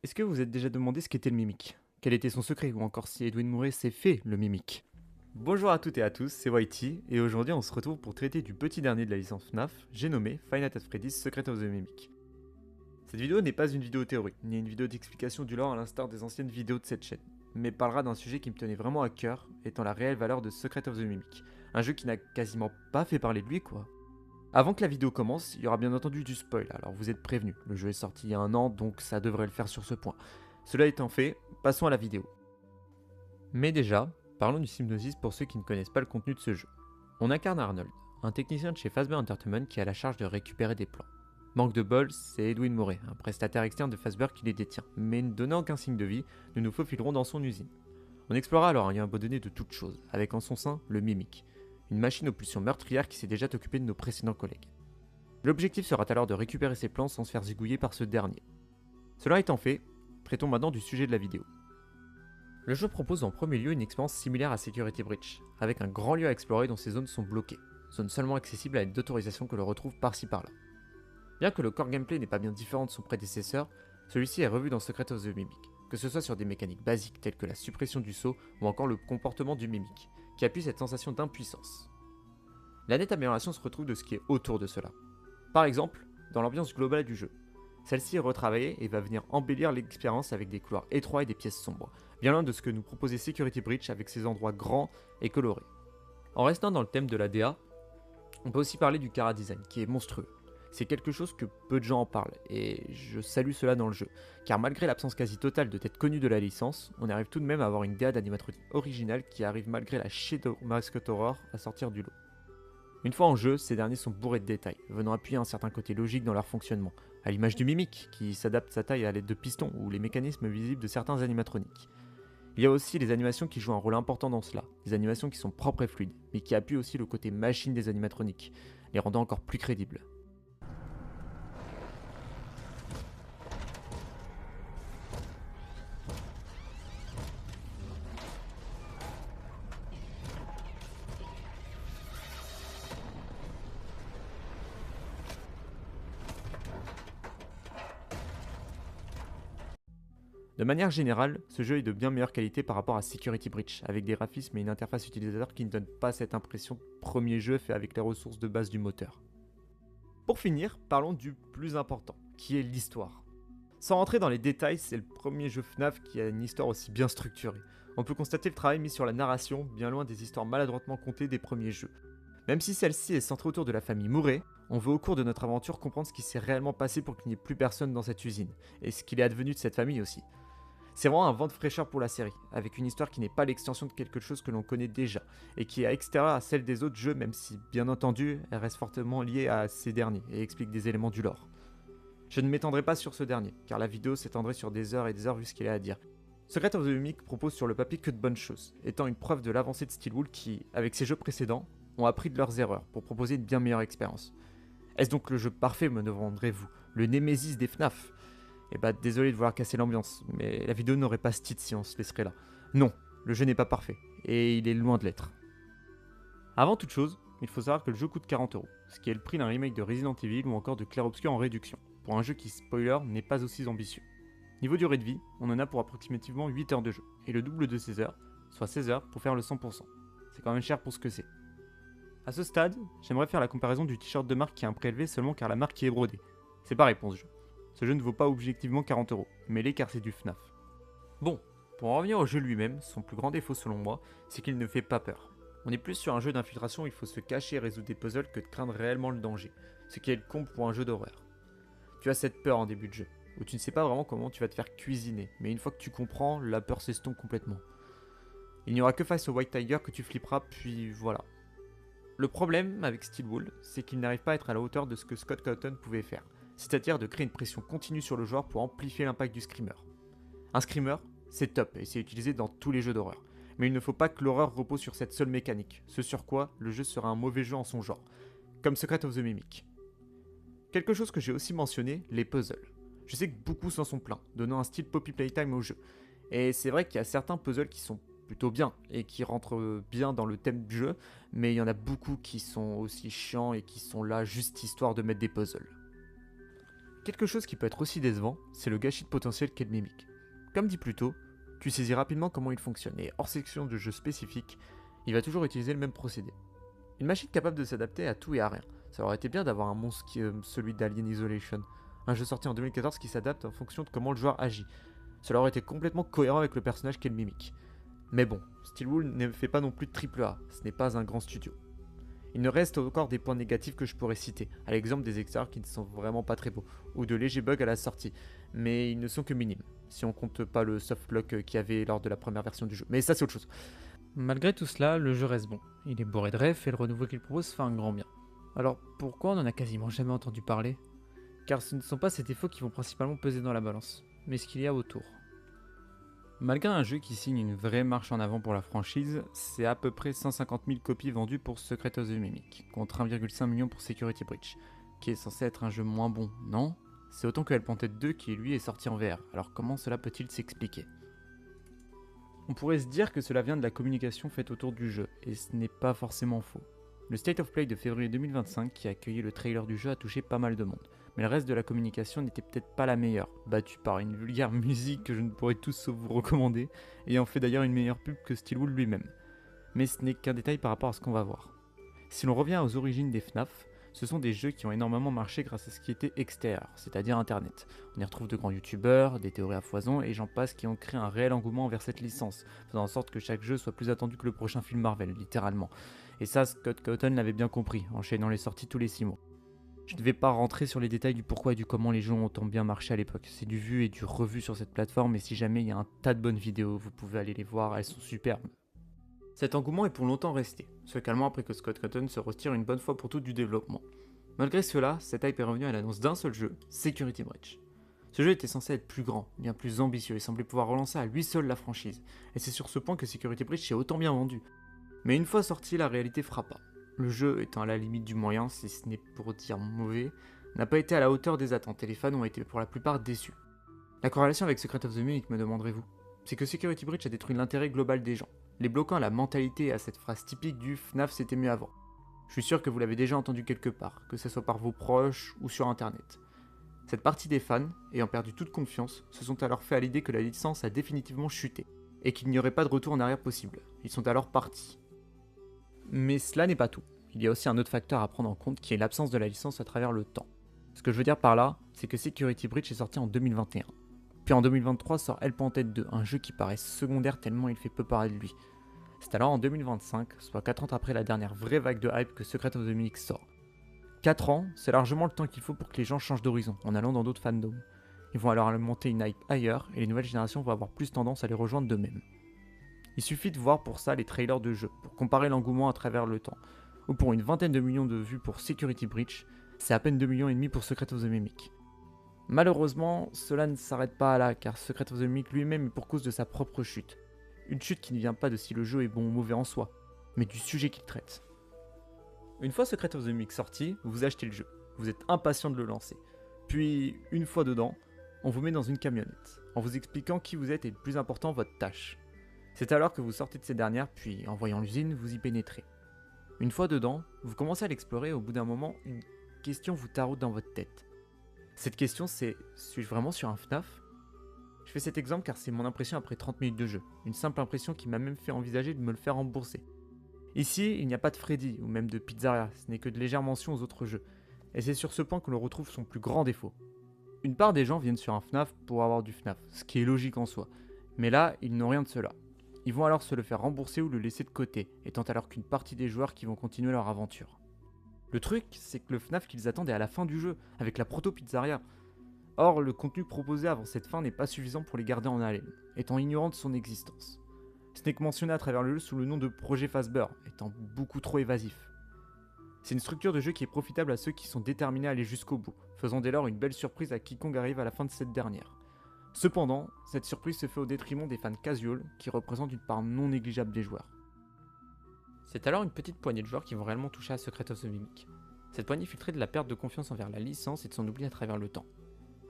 Est-ce que vous vous êtes déjà demandé ce qu'était le mimic? Quel était son secret? Ou encore si Edwin Murray s'est fait le mimic? Bonjour à toutes et à tous, c'est Whitey, et aujourd'hui on se retrouve pour traiter du petit dernier de la licence FNAF, j'ai nommé Five Nights at Freddy's Secret of the Mimic. Cette vidéo n'est pas une vidéo théorique, ni une vidéo d'explication du lore à l'instar des anciennes vidéos de cette chaîne, mais parlera d'un sujet qui me tenait vraiment à cœur, étant la réelle valeur de Secret of the Mimic, un jeu qui n'a quasiment pas fait parler de lui quoi. Avant que la vidéo commence, il y aura bien entendu du spoil, alors vous êtes prévenus, le jeu est sorti il y a un an donc ça devrait le faire sur ce point. Cela étant fait, passons à la vidéo. Mais déjà, parlons du Hypnosis pour ceux qui ne connaissent pas le contenu de ce jeu. On incarne Arnold, un technicien de chez Fazbear Entertainment qui a la charge de récupérer des plans. Manque de bol, c'est Edwin Murray, un prestataire externe de Fazbear qui les détient, mais ne donnant aucun signe de vie, nous nous faufilerons dans son usine. On explorera alors un lien abandonné de toutes choses, avec en son sein le Mimic, une machine aux pulsions meurtrières qui s'est déjà occupée de nos précédents collègues. L'objectif sera alors de récupérer ces plans sans se faire zigouiller par ce dernier. Cela étant fait, traitons maintenant du sujet de la vidéo. Le jeu propose en premier lieu une expérience similaire à Security Breach, avec un grand lieu à explorer dont ces zones sont bloquées, zones seulement accessibles à l'aide d'autorisation que l'on retrouve par-ci par-là. Bien que le core gameplay n'est pas bien différent de son prédécesseur, celui-ci est revu dans Secret of the Mimic, que ce soit sur des mécaniques basiques telles que la suppression du saut ou encore le comportement du Mimic, qui appuie cette sensation d'impuissance. La nette amélioration se retrouve de ce qui est autour de cela. Par exemple, dans l'ambiance globale du jeu. Celle-ci est retravaillée et va venir embellir l'expérience avec des couloirs étroits et des pièces sombres, bien loin de ce que nous proposait Security Breach avec ses endroits grands et colorés. En restant dans le thème de la DA, on peut aussi parler du Chara Design, qui est monstrueux. C'est quelque chose que peu de gens en parlent, et je salue cela dans le jeu, car malgré l'absence quasi totale de tête connue de la licence, on arrive tout de même à avoir une DA d'animatronique originale qui arrive malgré la chier de Mascot Horror à sortir du lot. Une fois en jeu, ces derniers sont bourrés de détails, venant appuyer un certain côté logique dans leur fonctionnement, à l'image du Mimic, qui s'adapte sa taille à l'aide de pistons, ou les mécanismes visibles de certains animatroniques. Il y a aussi les animations qui jouent un rôle important dans cela, des animations qui sont propres et fluides, mais qui appuient aussi le côté machine des animatroniques, les rendant encore plus crédibles. De manière générale, ce jeu est de bien meilleure qualité par rapport à Security Breach, avec des graphismes et une interface utilisateur qui ne donnent pas cette impression de premier jeu fait avec les ressources de base du moteur. Pour finir, parlons du plus important, qui est l'histoire. Sans rentrer dans les détails, c'est le premier jeu FNAF qui a une histoire aussi bien structurée. On peut constater le travail mis sur la narration, bien loin des histoires maladroitement contées des premiers jeux. Même si celle-ci est centrée autour de la famille Murray, on veut au cours de notre aventure comprendre ce qui s'est réellement passé pour qu'il n'y ait plus personne dans cette usine, et ce qu'il est advenu de cette famille aussi. C'est vraiment un vent de fraîcheur pour la série, avec une histoire qui n'est pas l'extension de quelque chose que l'on connaît déjà, et qui est extérieure à celle des autres jeux, même si, bien entendu, elle reste fortement liée à ces derniers, et explique des éléments du lore. Je ne m'étendrai pas sur ce dernier, car la vidéo s'étendrait sur des heures et des heures vu ce qu'il y a à dire. Secret of the Mimic propose sur le papier que de bonnes choses, étant une preuve de l'avancée de Steelwood qui, avec ses jeux précédents, ont appris de leurs erreurs pour proposer une bien meilleure expérience. Est-ce donc le jeu parfait, me demanderez-vous, le Némésis des FNAF? Eh bah désolé de vouloir casser l'ambiance, mais la vidéo n'aurait pas ce titre si on se laisserait là. Non, le jeu n'est pas parfait, et il est loin de l'être. Avant toute chose, il faut savoir que le jeu coûte 40€, ce qui est le prix d'un remake de Resident Evil ou encore de Clair Obscur en réduction, pour un jeu qui, spoiler, n'est pas aussi ambitieux. Niveau durée de vie, on en a pour approximativement 8 heures de jeu, et le double de 16 heures, soit 16 heures pour faire le 100%. C'est quand même cher pour ce que c'est. A ce stade, j'aimerais faire la comparaison du t-shirt de marque qui est un prélevé seulement car la marque y est brodée. C'est pareil pour ce jeu. Ce jeu ne vaut pas objectivement 40€, mais l'est car c'est du FNAF. Bon, pour en revenir au jeu lui-même, son plus grand défaut selon moi, c'est qu'il ne fait pas peur. On est plus sur un jeu d'infiltration où il faut se cacher et résoudre des puzzles que de craindre réellement le danger, ce qui est le comble pour un jeu d'horreur. Tu as cette peur en début de jeu, où tu ne sais pas vraiment comment tu vas te faire cuisiner, mais une fois que tu comprends, la peur s'estompe complètement. Il n'y aura que face au White Tiger que tu flipperas, puis voilà. Le problème avec Steelwood, c'est qu'il n'arrive pas à être à la hauteur de ce que Scott Cawthon pouvait faire, c'est-à-dire de créer une pression continue sur le joueur pour amplifier l'impact du screamer. Un screamer, c'est top et c'est utilisé dans tous les jeux d'horreur, mais il ne faut pas que l'horreur repose sur cette seule mécanique, ce sur quoi le jeu sera un mauvais jeu en son genre, comme Secret of the Mimic. Quelque chose que j'ai aussi mentionné, les puzzles. Je sais que beaucoup s'en sont plaints, donnant un style Poppy Playtime au jeu, et c'est vrai qu'il y a certains puzzles qui sont plutôt bien et qui rentrent bien dans le thème du jeu, mais il y en a beaucoup qui sont aussi chiants et qui sont là juste histoire de mettre des puzzles. Quelque chose qui peut être aussi décevant, c'est le gâchis de potentiel qu'est le Mimic. Comme dit plus tôt, tu saisis rapidement comment il fonctionne, et hors section de jeu spécifique, il va toujours utiliser le même procédé. Une machine capable de s'adapter à tout et à rien. Ça aurait été bien d'avoir un monstre celui d'Alien Isolation, un jeu sorti en 2014 qui s'adapte en fonction de comment le joueur agit. Cela aurait été complètement cohérent avec le personnage qu'est le Mimic. Mais bon, Steelwool ne fait pas non plus de AAA, ce n'est pas un grand studio. Il ne reste encore des points négatifs que je pourrais citer, à l'exemple des extérieurs qui ne sont vraiment pas très beaux, ou de légers bugs à la sortie, mais ils ne sont que minimes, si on compte pas le softlock qu'il y avait lors de la première version du jeu. Mais ça c'est autre chose. Malgré tout cela, le jeu reste bon. Il est bourré de refs et le renouveau qu'il propose fait un grand bien. Alors pourquoi on en a quasiment jamais entendu parler? Car ce ne sont pas ces défauts qui vont principalement peser dans la balance, mais ce qu'il y a autour. Malgré un jeu qui signe une vraie marche en avant pour la franchise, c'est à peu près 150 000 copies vendues pour Secret of the Mimic, contre 1,5 million pour Security Breach, qui est censé être un jeu moins bon, non? C'est autant que Hellpointed 2 qui lui est sorti en VR, alors comment cela peut-il s'expliquer? On pourrait se dire que cela vient de la communication faite autour du jeu, et ce n'est pas forcément faux. Le State of Play de février 2025 qui a accueilli le trailer du jeu a touché pas mal de monde, mais le reste de la communication n'était peut-être pas la meilleure, battue par une vulgaire musique que je ne pourrais tous sauf vous recommander, ayant fait d'ailleurs une meilleure pub que Steelwool lui-même. Mais ce n'est qu'un détail par rapport à ce qu'on va voir. Si l'on revient aux origines des FNAF, ce sont des jeux qui ont énormément marché grâce à ce qui était extérieur, c'est-à-dire internet. On y retrouve de grands youtubeurs, des théories à foison et j'en passe qui ont créé un réel engouement envers cette licence, faisant en sorte que chaque jeu soit plus attendu que le prochain film Marvel, littéralement. Et ça, Scott Cawthon l'avait bien compris, enchaînant les sorties tous les 6 mois. Je ne vais pas rentrer sur les détails du pourquoi et du comment les jeux ont tant bien marché à l'époque. C'est du vu et du revu sur cette plateforme et si jamais il y a un tas de bonnes vidéos, vous pouvez aller les voir, elles sont superbes. Cet engouement est pour longtemps resté, se calmant après que Scott Cawthon se retire une bonne fois pour toutes du développement. Malgré cela, cette hype est revenue à l'annonce d'un seul jeu, Security Breach. Ce jeu était censé être plus grand, bien plus ambitieux et semblait pouvoir relancer à lui seul la franchise. Et c'est sur ce point que Security Breach est autant bien vendu. Mais une fois sorti, la réalité frappa. Le jeu, étant à la limite du moyen, si ce n'est pour dire mauvais, n'a pas été à la hauteur des attentes et les fans ont été pour la plupart déçus. La corrélation avec Secret of the Mimic, me demanderez-vous? C'est que Security Breach a détruit l'intérêt global des gens, les bloquant à la mentalité et à cette phrase typique du FNAF c'était mieux avant. Je suis sûr que vous l'avez déjà entendu quelque part, que ce soit par vos proches ou sur internet. Cette partie des fans, ayant perdu toute confiance, se sont alors fait à l'idée que la licence a définitivement chuté, et qu'il n'y aurait pas de retour en arrière possible. Ils sont alors partis. Mais cela n'est pas tout. Il y a aussi un autre facteur à prendre en compte qui est l'absence de la licence à travers le temps. Ce que je veux dire par là, c'est que Security Breach est sorti en 2021. Puis en 2023 sort Hellpointed 2, un jeu qui paraît secondaire tellement il fait peu parler de lui. C'est alors en 2025, soit 4 ans après la dernière vraie vague de hype que Secret of the Mimic sort. 4 ans, c'est largement le temps qu'il faut pour que les gens changent d'horizon, en allant dans d'autres fandoms. Ils vont alors monter une hype ailleurs, et les nouvelles générations vont avoir plus tendance à les rejoindre d'eux-mêmes. Il suffit de voir pour ça les trailers de jeux, pour comparer l'engouement à travers le temps. Ou pour une vingtaine de millions de vues pour Security Breach, c'est à peine 2,5 millions pour Secret of the Mimic. Malheureusement, cela ne s'arrête pas là, car Secret of the Mimic lui-même est pour cause de sa propre chute. Une chute qui ne vient pas de si le jeu est bon ou mauvais en soi, mais du sujet qu'il traite. Une fois Secret of the Mimic sorti, vous achetez le jeu. Vous êtes impatient de le lancer. Puis, une fois dedans, on vous met dans une camionnette, en vous expliquant qui vous êtes et le plus important, votre tâche. C'est alors que vous sortez de ces dernières, puis en voyant l'usine, vous y pénétrez. Une fois dedans, vous commencez à l'explorer et au bout d'un moment, une question vous taraude dans votre tête. Cette question c'est, suis-je vraiment sur un FNAF ? Je fais cet exemple car c'est mon impression après 30 minutes de jeu, une simple impression qui m'a même fait envisager de me le faire rembourser. Ici, il n'y a pas de Freddy ou même de Pizzeria, ce n'est que de légères mentions aux autres jeux, et c'est sur ce point que l'on retrouve son plus grand défaut. Une part des gens viennent sur un FNAF pour avoir du FNAF, ce qui est logique en soi, mais là, ils n'ont rien de cela. Ils vont alors se le faire rembourser ou le laisser de côté, étant alors qu'une partie des joueurs qui vont continuer leur aventure. Le truc, c'est que le FNAF qu'ils attendent est à la fin du jeu, avec la proto-pizzeria. Or, le contenu proposé avant cette fin n'est pas suffisant pour les garder en haleine, étant ignorant de son existence. Ce n'est que mentionné à travers le jeu sous le nom de Projet Fazbear, étant beaucoup trop évasif. C'est une structure de jeu qui est profitable à ceux qui sont déterminés à aller jusqu'au bout, faisant dès lors une belle surprise à quiconque arrive à la fin de cette dernière. Cependant, cette surprise se fait au détriment des fans casual, qui représentent une part non négligeable des joueurs. C'est alors une petite poignée de joueurs qui vont réellement toucher à Secret of the Mimic. Cette poignée filtrée de la perte de confiance envers la licence et de son oubli à travers le temps.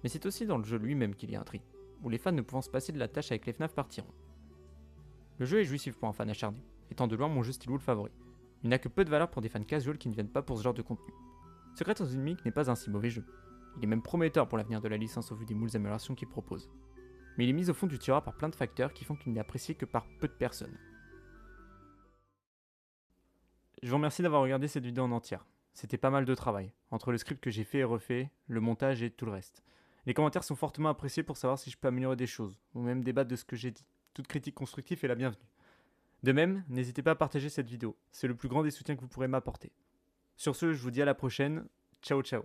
Mais c'est aussi dans le jeu lui-même qu'il y a un tri, où les fans ne pouvant se passer de la tâche avec les FNAF partiront. Le jeu est jouissif pour un fan acharné, étant de loin mon jeu Steelwool favori. Il n'a que peu de valeur pour des fans casual qui ne viennent pas pour ce genre de contenu. Secret of the Mimic n'est pas un si mauvais jeu. Il est même prometteur pour l'avenir de la licence au vu des moules améliorations qu'il propose. Mais il est mis au fond du tiroir par plein de facteurs qui font qu'il n'est apprécié que par peu de personnes. Je vous remercie d'avoir regardé cette vidéo en entière. C'était pas mal de travail, entre le script que j'ai fait et refait, le montage et tout le reste. Les commentaires sont fortement appréciés pour savoir si je peux améliorer des choses, ou même débattre de ce que j'ai dit. Toute critique constructive est la bienvenue. De même, n'hésitez pas à partager cette vidéo, c'est le plus grand des soutiens que vous pourrez m'apporter. Sur ce, je vous dis à la prochaine, ciao ciao.